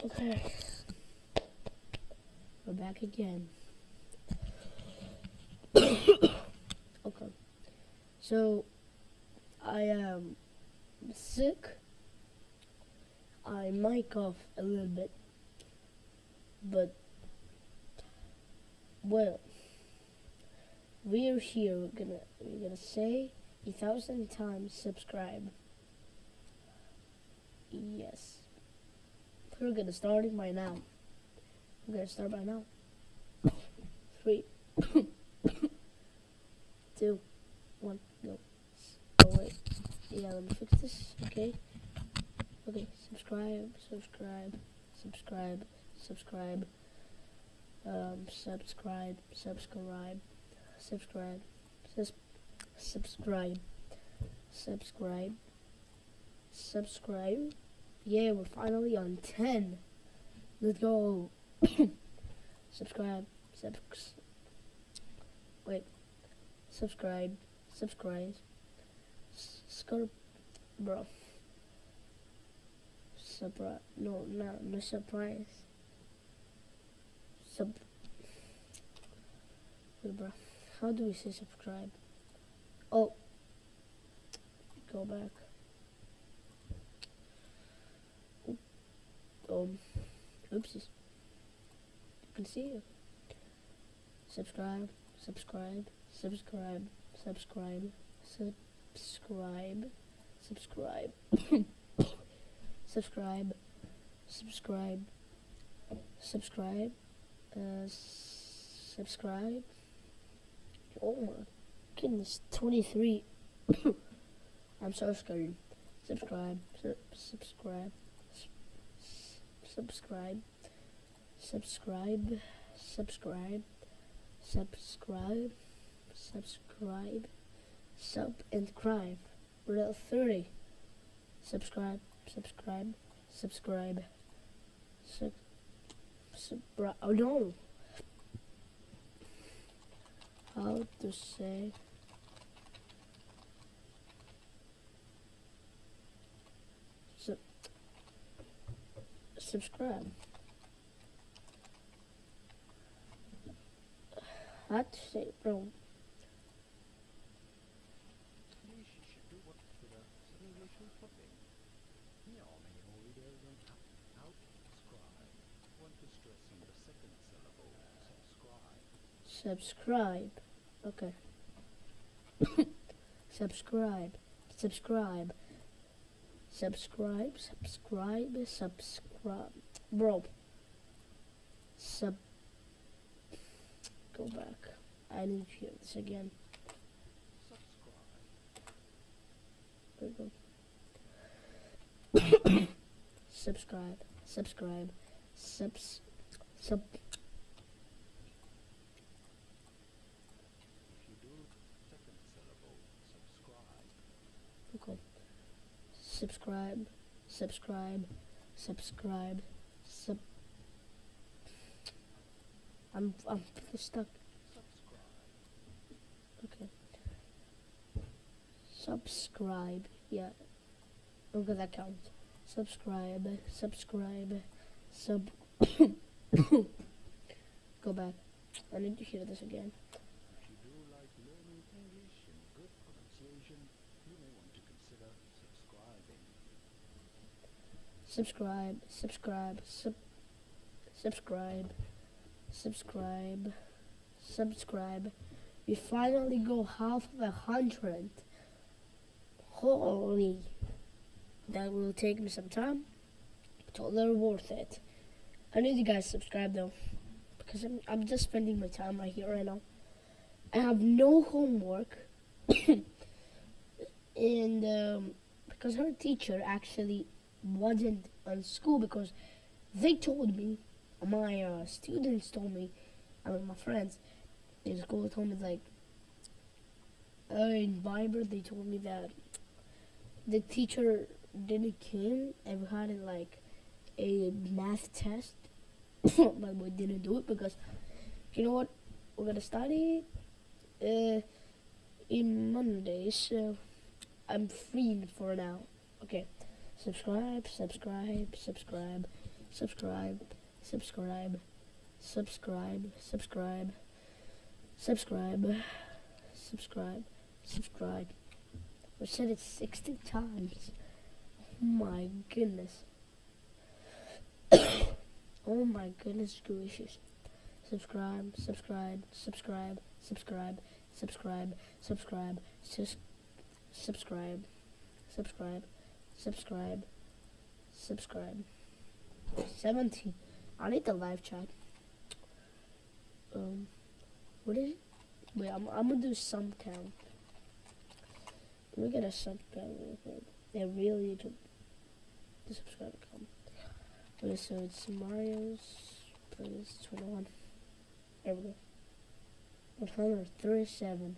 Okay, we're back again. Okay, so I am sick. I might cough a little bit, but well, we're here. We're gonna say 1,000 times subscribe. Yes, we're gonna start it by now. We're gonna start by now. 3, 2, 1, go. Oh wait, yeah, let me fix this. Okay, subscribe, subscribe, subscribe, subscribe, subscribe, subscribe, subscribe, subscribe, subscribe, subscribe. Yeah, we're finally on 10. Let's go. Subscribe, wait, subscribe, bro. No surprise. Wait, bro. How do we say subscribe? Oh, go back. Oopsies. You can see it. Subscribe, subscribe, subscribe, subscribe, subscribe, subscribe, subscribe, subscribe, subscribe, subscribe. Oh my goodness, 23. I'm so scared. Subscribe, subscribe, subscribe, subscribe, subscribe, subscribe, subscribe, sub and cribe. We're at 30. Subscribe, subscribe, subscribe, oh no. How to say subscribe? How to say, bro? Subscribe. Okay. Subscribe. Subscribe. Subscribe. Subscribe. Subscribe. Bro. Go back. I need to hear this again. There we go. Subscribe. Subscribe. Okay. Subscribe. Subscribe. Subscribe. I'm stuck. Okay. Subscribe. Yeah. Okay, that counts. Subscribe. Subscribe. Go back. I need to hear this again. If you do like learning English and good pronunciation, you may want to consider subscribing. Subscribe. Subscribe. Subscribe. Subscribe. Subscribe. We finally go half of 100. Holy. That will take me some time. Totally worth it. I need you guys to subscribe though, because I'm just spending my time right here right now. I have no homework, and because her teacher actually wasn't on school, because they told me, my students told me, I mean my friends in school told me, like, in Viber they told me that the teacher didn't came and we had like a math test, but we didn't do it because, you know what, we're gonna study in Monday, so I'm free for now. Okay, subscribe, subscribe, subscribe, subscribe, subscribe, subscribe, subscribe, subscribe, subscribe, subscribe. I said it 60 times. Oh my goodness. Oh my goodness gracious. Subscribe, subscribe, subscribe, subscribe, subscribe, subscribe, subscribe, subscribe, subscribe, subscribe. 17. I need the live chat. What is it? Wait, I'm gonna do sub count. Let me get a sub count real quick. They really need to the subscribe count. Okay, so it's Mario's please 21. There we go. 137.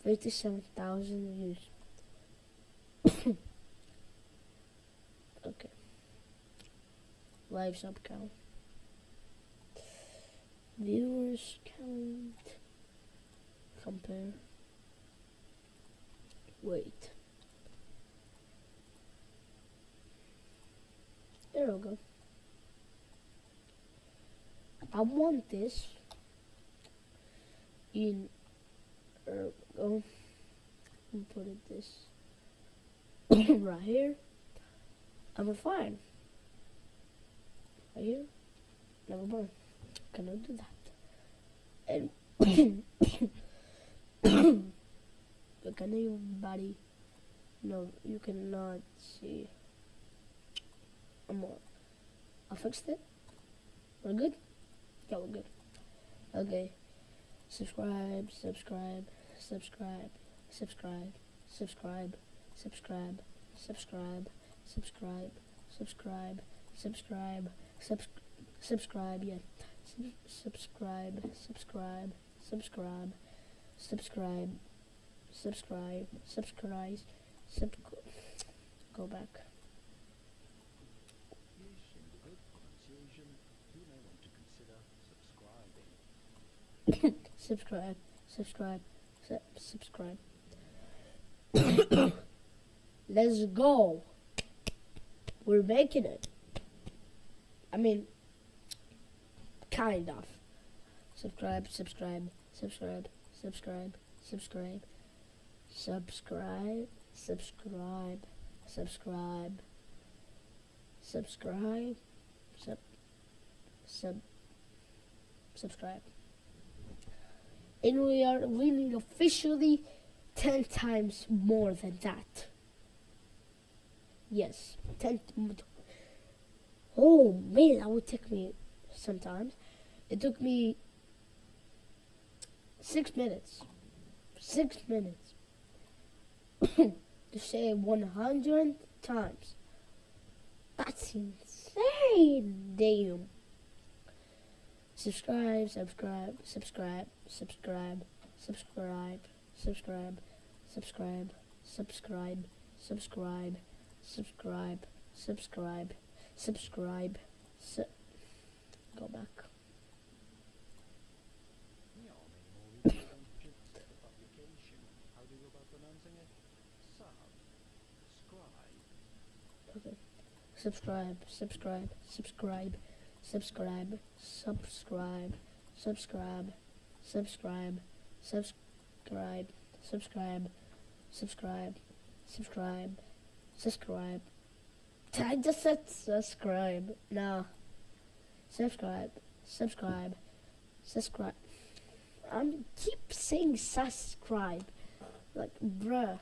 57,000 views. Okay. Live sub count. Viewers count. Compare. Wait. There we go. I want this in go and put it this right here. I'm fine. Right here. Never mind. Cannot do that. And can anybody? No, you cannot see. I fixed it. We're good? Yeah, we're good. Okay. Subscribe, subscribe, subscribe, subscribe, subscribe, subscribe, subscribe, subscribe, subscribe, subscribe, subscribe, yeah. Subscribe, subscribe, subscribe, subscribe, subscribe, subscribe, go back. Good pronunciation. You may want to consider subscribing. Subscribe, subscribe, subscribe. Let's go. We're making it. I mean, kind of. Subscribe, subscribe, subscribe, subscribe, subscribe, subscribe, subscribe, subscribe, subscribe, subscribe. And we are winning officially 10 times more than that. Yes, 10. Oh man, that would take me sometimes. It took me 6 minutes. 6 minutes to say 100 times. That's insane. Damn. Subscribe, subscribe, subscribe, subscribe, subscribe, subscribe, subscribe, subscribe, subscribe, subscribe, subscribe, subscribe, go back. The publication. How do you go about pronouncing it? Subscribe. Okay. Subscribe, subscribe, subscribe, subscribe, subscribe, subscribe, subscribe, subscribe, subscribe, subscribe, subscribe, subscribe. I just said subscribe. No. Subscribe, subscribe, subscribe. I keep saying subscribe. Like, bruh.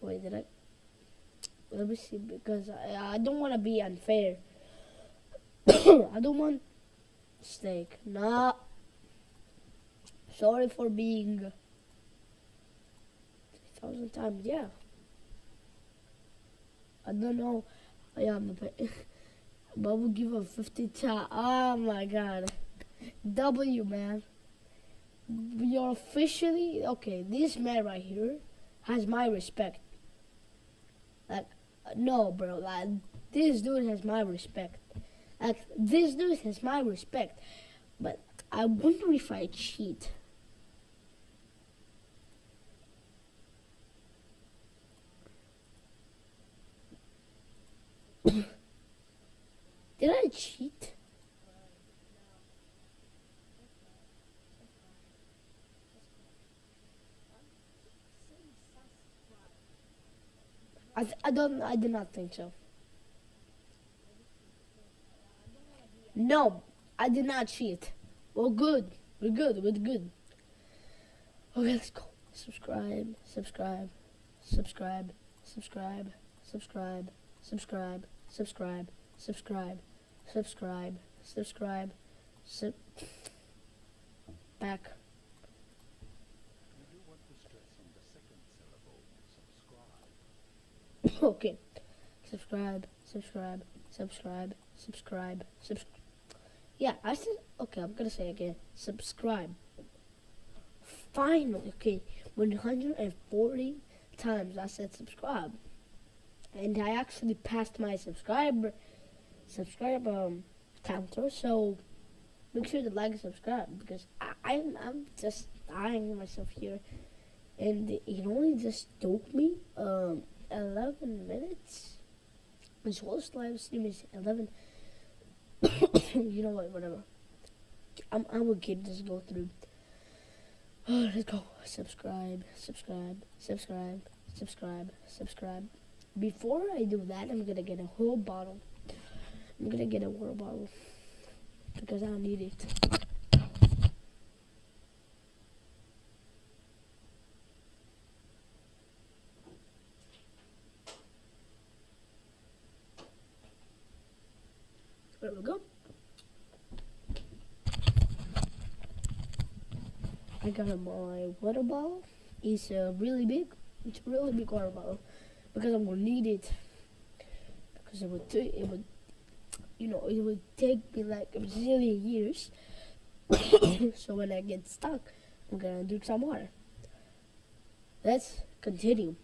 Wait, did I? Let me see, because I don't want to be unfair. I don't want steak. Nah. Sorry for being 3,000 times. Yeah. I don't know. Yeah, but we'll give a 50 times. Oh my god. W, man. You're officially okay. This man right here has my respect. Like, no, bro. Like, this dude has my respect. Like, this dude has my respect. But I wonder if I cheat. Did I do not think so. No, I did not cheat. We're good. We're good. We're good. Okay, let's go. Subscribe, subscribe, subscribe, subscribe, subscribe, subscribe, subscribe, subscribe, subscribe, subscribe, sub back. You do want to stress on the second syllable, subscribe. Okay. Subscribe, subscribe, subscribe, subscribe, subscribe. Yeah, I said, okay, I'm gonna say again. Subscribe. Finally, okay. 140 times I said subscribe. And I actually passed my subscribe counter, so make sure to like and subscribe because I'm just dying myself here. And it only just took me 11 minutes. This whole live stream is 11. You know what? Whatever. I will keep this go through. Oh, let's go. Subscribe, subscribe, subscribe, subscribe, subscribe. Before I do that, I'm gonna get a whole bottle. I'm gonna get a water bottle because I need it. There we go. I got my water bottle. It's really big. It's a really big water bottle because I'm gonna need it. Because it would take me like a zillion years. So when I get stuck, I'm gonna drink some water. Let's continue.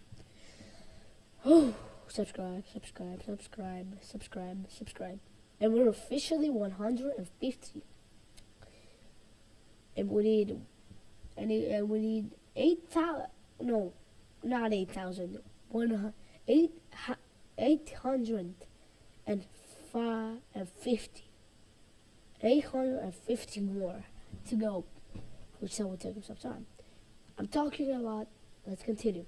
Subscribe, subscribe, subscribe, subscribe, subscribe. And we're officially 150. And we need 8,000. No, not 8,000. 850. 850 more to go, which will take some time. I'm talking a lot. Let's continue.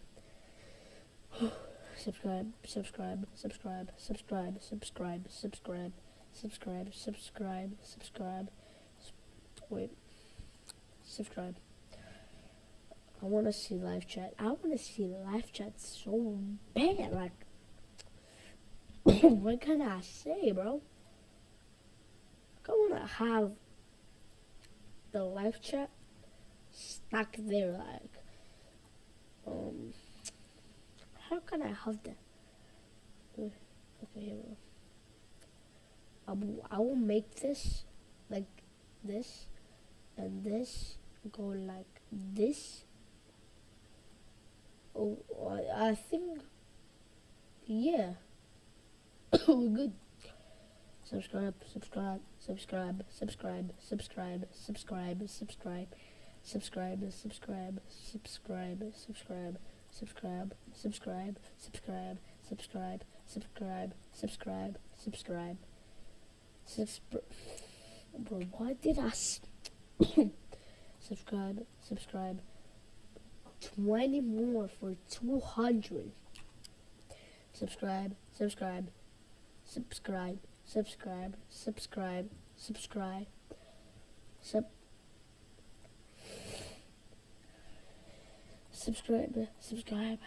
Subscribe, subscribe, subscribe, subscribe, subscribe, subscribe, subscribe, subscribe, subscribe. Wait. Subscribe. I want to see live chat. I want to see live chat so bad. Like, what can I say, bro? I want to have the live chat stuck there, like, how can I have that? Okay, here we go. I will make this like this, and this go like this. Oh, I think, yeah, we're good. Subscribe, subscribe, subscribe, subscribe, subscribe, subscribe, subscribe, subscribe, subscribe, subscribe, subscribe, subscribe, subscribe, subscribe, subscribe, subscribe, subscribe, subscribe. Bro, why did I subscribe, subscribe? 20 more for 200. Subscribe, subscribe, subscribe, subscribe, subscribe, subscribe, subscribe, subscribe.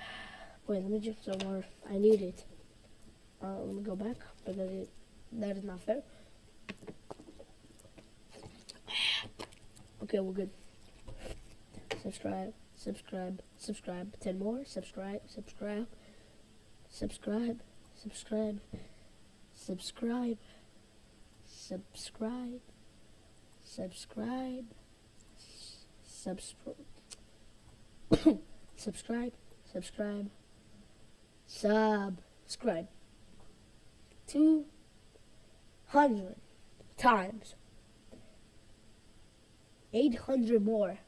Wait, let me drink some water. I need it. Let me go back because that is not fair. Okay, we're good. Subscribe, subscribe, subscribe. 10 more. Subscribe, subscribe, subscribe, subscribe, subscribe, subscribe, subscribe, subscribe, subscribe, subscribe, subscribe. 200 times. 800 more.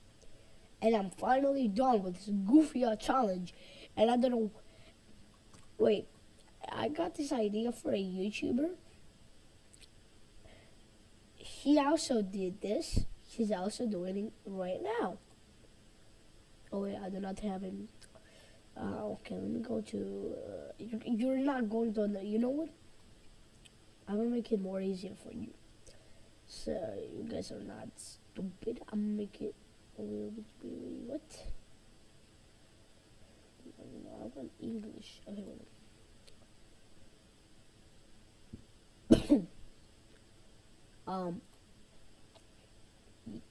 And I'm finally done with this goofy challenge. And I don't know. Wait, I got this idea for a YouTuber. He also did this. He's also doing it right now. Oh wait, I do not have him. Okay, let me go to. You're not going to. You know what? I'm gonna make it more easier for you. So you guys are not stupid. I'm gonna make it a little bit really what? No, I want English. Okay, wait.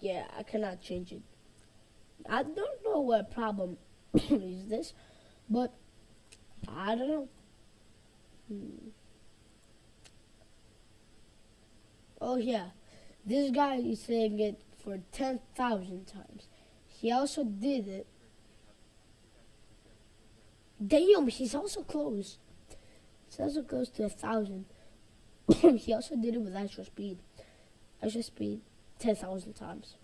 Yeah, I cannot change it. I don't know what problem is this, but I don't know. Oh yeah, this guy is saying it for 10,000 times. He also did it. Damn, he's also close. He's also close to 1,000. He also did it with extra speed. Extra speed 10,000 times.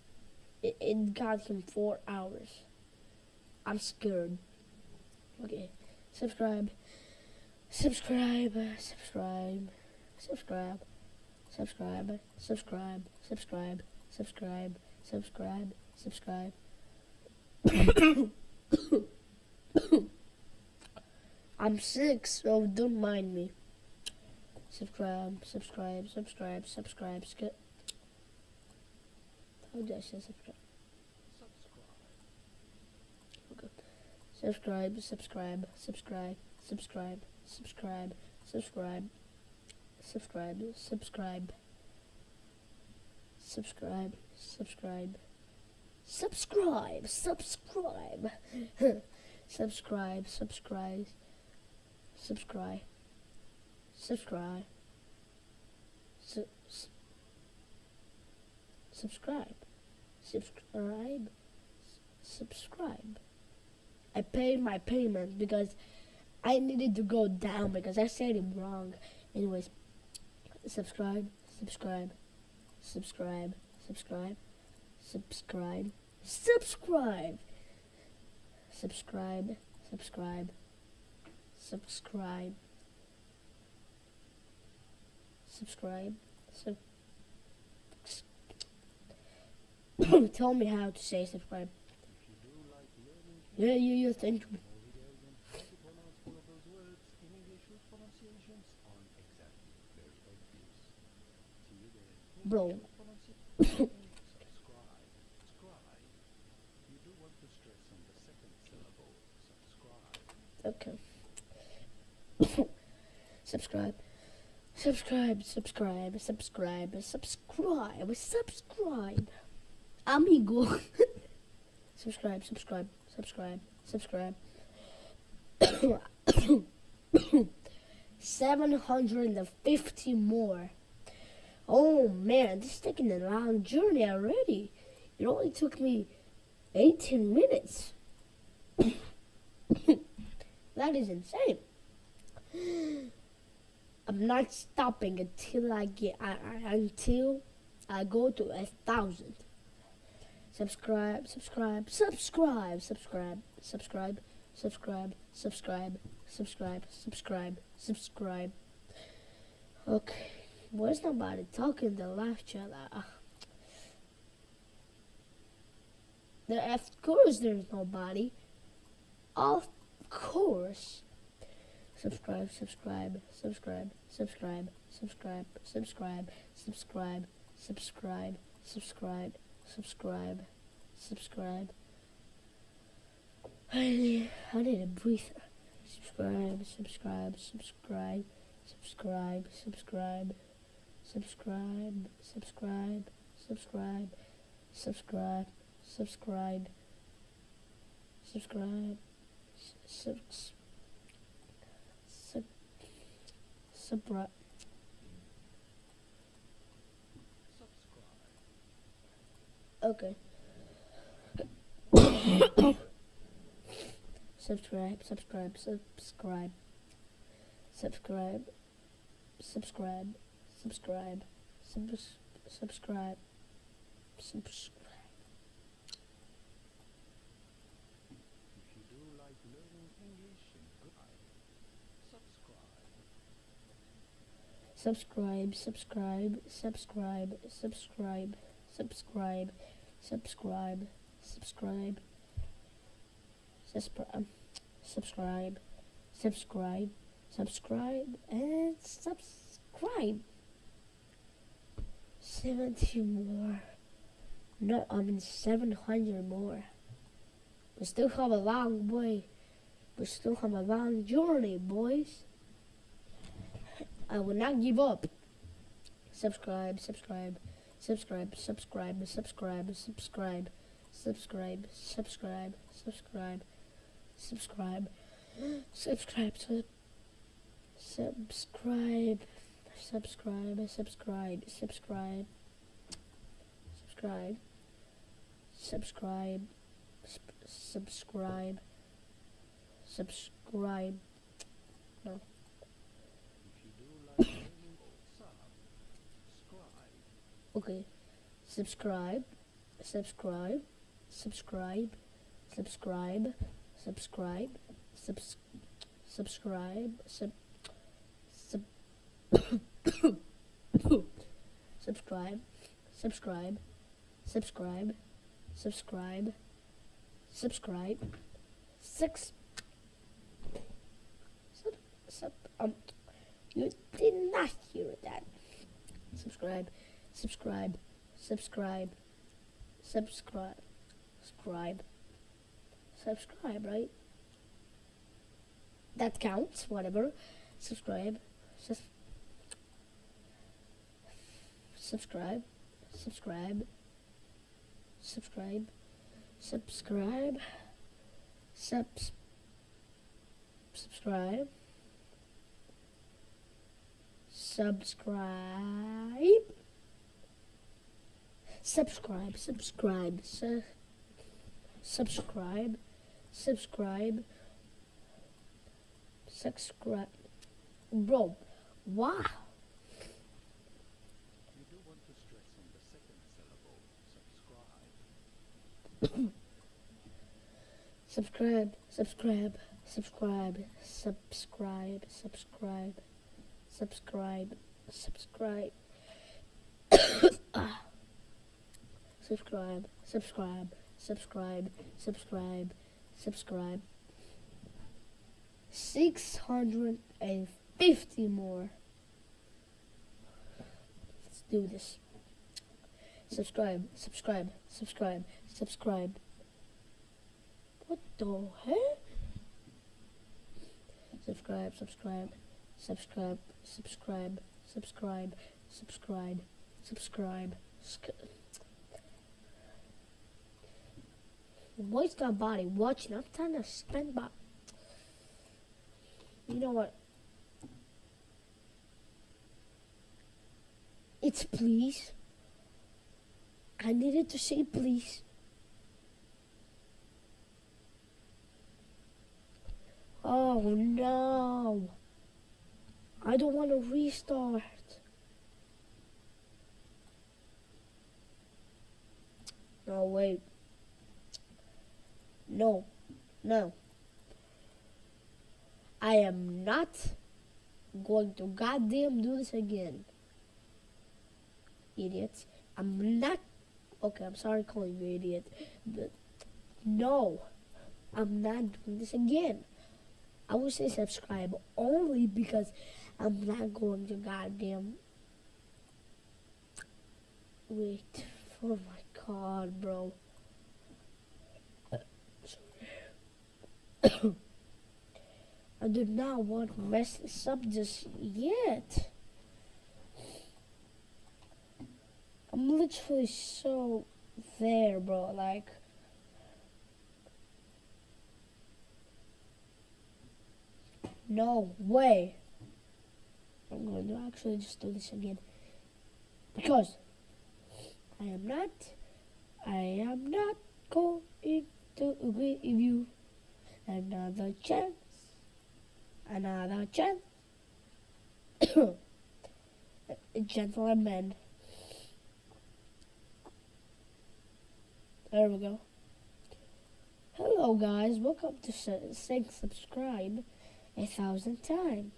It got him 4 hours. I'm scared. Okay, subscribe, subscribe, subscribe, subscribe, subscribe, subscribe, subscribe, subscribe, subscribe, subscribe. I'm sick, so don't mind me. Subscribe, subscribe, subscribe, subscribe. How do I say subscribe? Okay. Subscribe, subscribe, subscribe, subscribe, subscribe, subscribe, subscribe, subscribe, subscribe, subscribe, subscribe, subscribe, subscribe, subscribe, subscribe, subscribe, subscribe, subscribe, subscribe. I paid my payment because I needed to go down because I said it wrong. Anyways, subscribe, subscribe, subscribe, subscribe, subscribe, subscribe, subscribe, subscribe, subscribe, subscribe, tell me how to say subscribe. Yeah, thank you. Bro. Okay. Subscribe. Subscribe, subscribe, subscribe, subscribe, subscribe. Amigo. Subscribe, subscribe, subscribe, subscribe. 750 more. Oh man, this is taking a long journey already. It only took me 18 minutes. That is insane. I'm not stopping until I go to 1,000. Subscribe, subscribe, subscribe, subscribe, subscribe, subscribe, subscribe, subscribe, subscribe, subscribe. Okay, where's nobody talking in the live chat? Of course there's nobody. Of course. Subscribe, subscribe, subscribe, subscribe, subscribe, subscribe, subscribe, subscribe, subscribe, subscribe, subscribe. I need a breather. Subscribe, subscribe, subscribe, subscribe, subscribe, subscribe, subscribe, subscribe, subscribe, subscribe, subscribe, subscribe. Okay. Subscribe, subscribe, subscribe, subscribe, subscribe, subscribe, subscribe, subscribe. If you do like learning English and good, subscribe. Subscribe, subscribe, subscribe, subscribe, subscribe, subscribe, subscribe, subscribe, subscribe, subscribe, and subscribe. 70 more. No, 700 more. We still have a long way. We still have a long journey, boys. I will not give up. Subscribe, subscribe, subscribe, subscribe, subscribe, subscribe, subscribe, subscribe, subscribe, subscribe, subscribe, subscribe, subscribe, subscribe, subscribe, subscribe, subscribe, subscribe, subscribe. No. If you do like gaming, subscribe. Okay. Subscribe, subscribe, subscribe, subscribe, subscribe, subscribe, subscribe, subscribe, subscribe, subscribe, subscribe, you did not hear that. Subscribe, subscribe, subscribe, subscribe, subscribe, right? That counts, whatever. Subscribe, subscribe, subscribe, subscribe, subscribe, subscribe, subscribe, subscribe, subscribe, subscribe, subscribe, subscribe. Bro, wow. You do want to stress on the second syllable, subscribe. Subscribe, subscribe, subscribe, subscribe, subscribe, subscribe, subscribe, subscribe, subscribe, subscribe, subscribe, subscribe. 650 more. Let's do this. Subscribe, subscribe, subscribe, subscribe. What the heck? Subscribe, subscribe, subscribe, subscribe, subscribe, subscribe, subscribe. Boy's got body watching. I'm trying to spend by. You know what? It's please. I needed to say please. Oh no. I don't want to restart. No, wait. No. No. I am not going to goddamn do this again. Idiots. I'm not. Okay, I'm sorry calling you idiot. But no. I'm not doing this again. I would say subscribe only because I'm not going to goddamn. Wait. Oh my god, bro. Sorry. I do not want to mess this up just yet. I'm literally so there, bro. Like, no way. I'm going to actually just do this again. Because I am not going to give you another chance. Another chance. Gentlemen. There we go. Hello guys, welcome to saying subscribe 1,000 times.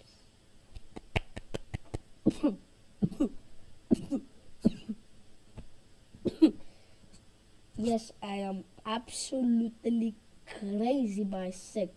Yes, I am absolutely crazy by sick.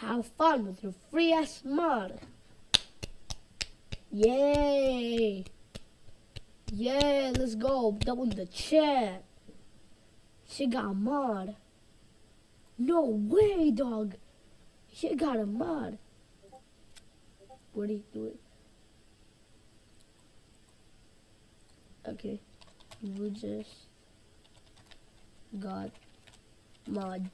Have fun with your free ass mod. Yay! Yeah, let's go. Double the chat. She got a mod. No way, dog. She got a mod. What do you do it? Okay. We just got mod.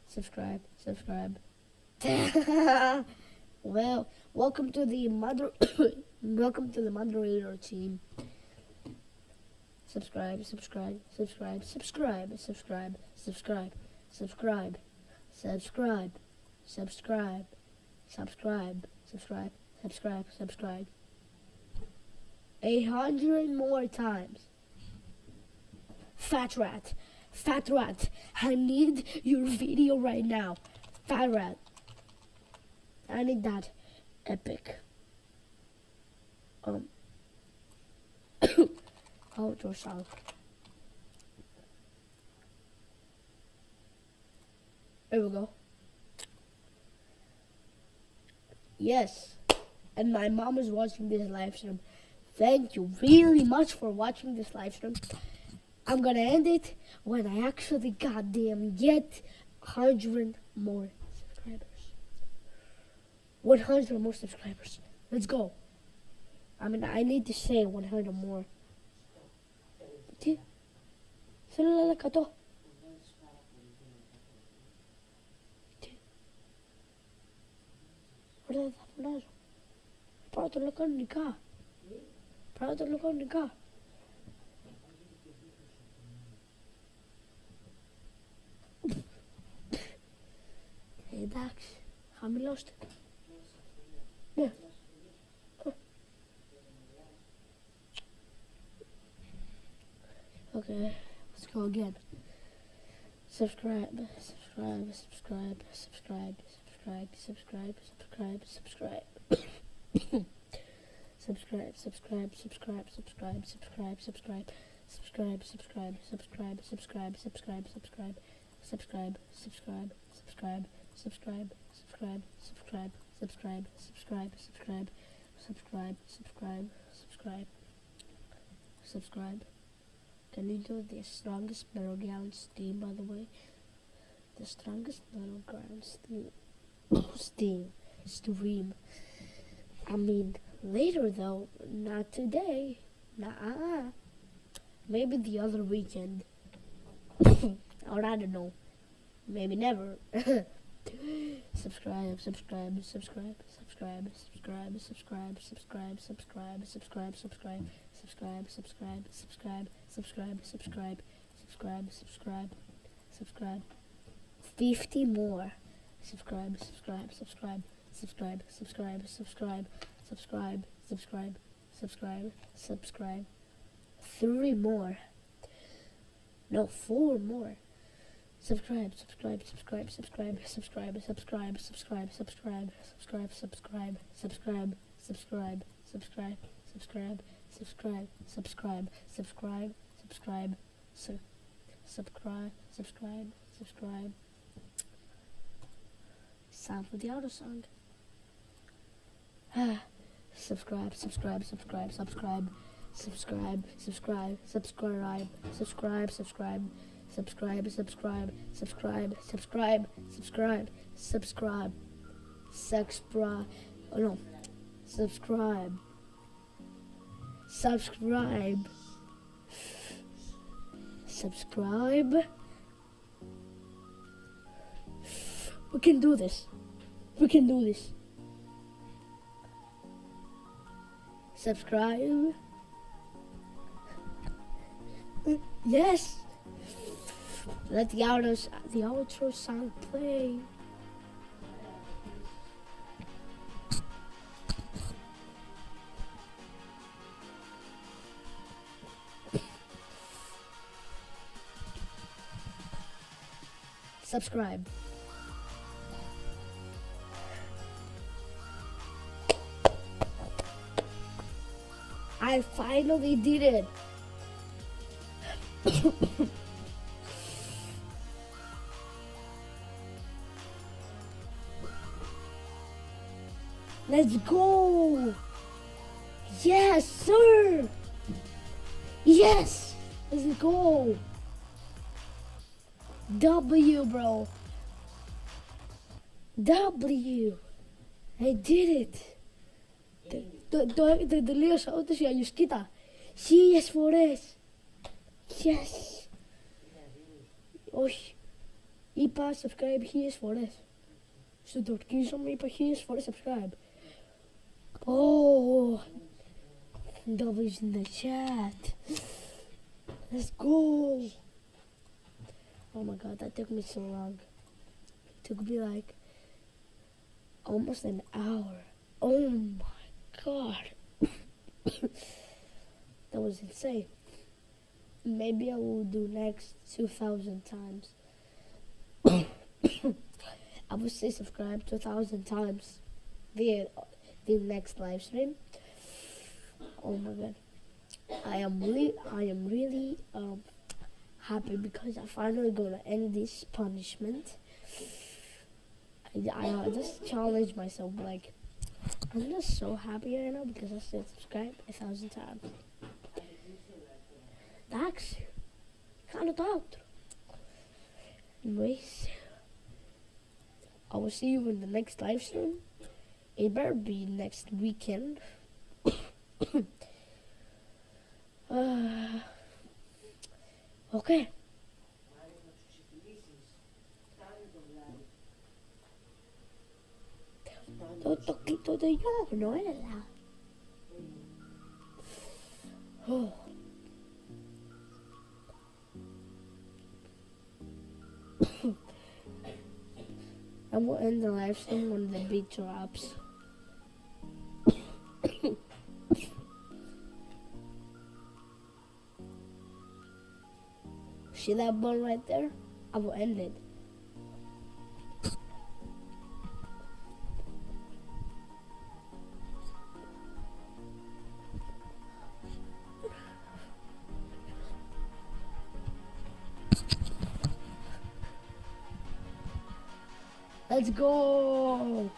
Subscribe. Well, welcome to the welcome to the moderator team. Subscribe. Subscribe. 100 more times. Fat rat, I need your video right now. Fat rat, I need that epic outro song. There we go. Yes, and my mom is watching this live stream. Thank you really much for watching this live stream. I'm gonna end it when I actually goddamn get 100 more subscribers. 100 more subscribers. Let's go. I mean, I need to say 100 more. Ti? Saan lalaka to? Ti? Wala na. Para tulakan ni ka. Εντάξει, χαμηλώστε. Ναι. Okay, let's go again. Subscribe. Subscribe. Can you do the strongest battleground Steam, by the way? The strongest battleground stream. I mean, later though, not today. Nah. Maybe the other weekend. Or I don't know. Maybe never. Subscribe. Subscribe. 50 more. Subscribe. 3 more. No, 4 more. Subscribe. Sound for the auto song. Subscribe. We can do this. Subscribe. Yes. Let the outro song play. Subscribe. I finally did it. Let's go! Yes, sir! Yes! Let's go! W, bro. W. I did it. Το τελείωσα όντως οι άλλους. Κοίτα. 1000 φορές. Yes. Όχι. Είπα subscribe 1000 φορές. Στο τουρκίζο μου είπα 1000 φορές subscribe. Oh. W's in the chat. Let's go. Oh my god, that took me so long. It took me like almost an hour. Oh my god. That was insane. Maybe I will do next 2,000 times. I will say subscribe 2,000 times the next live stream. Oh my god. I am really happy because I finally gonna end this punishment. I just challenged myself, like, I'm just so happy right now because I said subscribe 1,000 times. That's kind of out. Anyways, I will see you in the next live stream. It better be next weekend. Okay. Το τελειώνω, έλα. I will end the live stream when the beat drops. See that button right there? I will end it. Let's go!